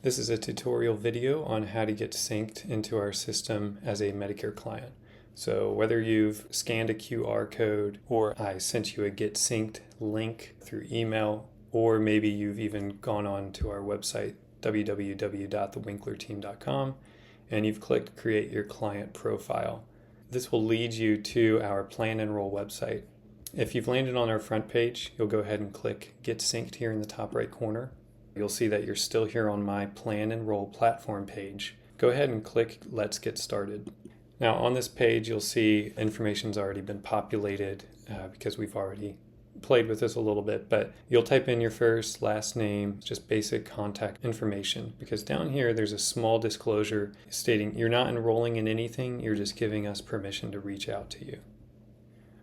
This is a tutorial video on how to get synced into our system as a Medicare client. So whether you've scanned a QR code or I sent you a get synced link through email, or maybe you've even gone on to our website, www.thewinklerteam.com, and you've clicked create your client profile. This will lead you to our PlanEnroll website. If you've landed on our front page, you'll go ahead and click get synced here in the top right corner. You'll see that you're still here on my PlanEnroll platform page. Go ahead and click Let's Get Started. Now on this page, you'll see information's already been populated because we've already played with this a little bit, but you'll type in your first, last name, just basic contact information, because down here there's a small disclosure stating you're not enrolling in anything, you're just giving us permission to reach out to you.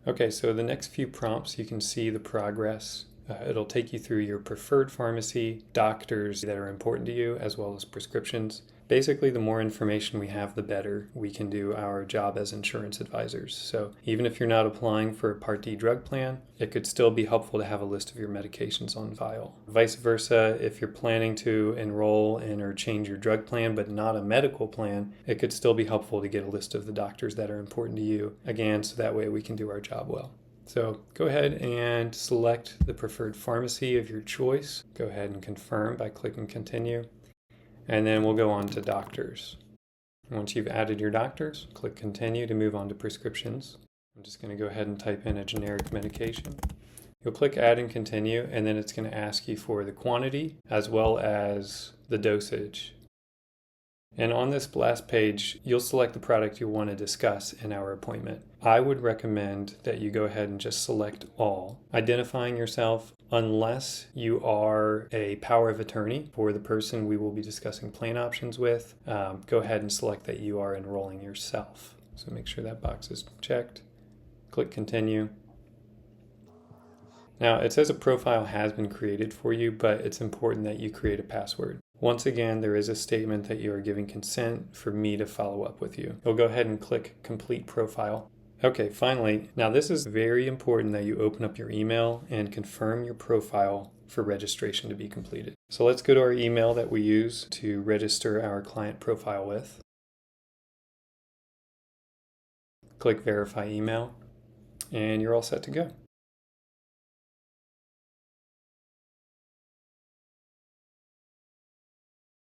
Okay, so the next few prompts, you can see the progress. It'll take you through your preferred pharmacy, doctors that are important to you, as well as prescriptions. Basically, the more information we have, the better we can do our job as insurance advisors. So even if you're not applying for a Part D drug plan, it could still be helpful to have a list of your medications on file. Vice versa, if you're planning to enroll in or change your drug plan but not a medical plan, it could still be helpful to get a list of the doctors that are important to you, again, so that way we can do our job well. So go ahead and select the preferred pharmacy of your choice. Go ahead and confirm by clicking continue. And then we'll go on to doctors. Once you've added your doctors, click continue to move on to prescriptions. I'm just going to go ahead and type in a generic medication. You'll click add and continue, and then it's going to ask you for the quantity as well as the dosage. And on this last page, you'll select the product you want to discuss in our appointment. I would recommend that you go ahead and just select all, identifying yourself unless you are a power of attorney for the person we will be discussing plan options with. Go ahead and select that you are enrolling yourself. So make sure that box is checked. Click continue. Now it says a profile has been created for you, but it's important that you create a password. Once again, there is a statement that you are giving consent for me to follow up with you. You'll go ahead and click complete profile. Okay, finally, now this is very important that you open up your email and confirm your profile for registration to be completed. So let's go to our email that we use to register our client profile with. Click verify email, and you're all set to go.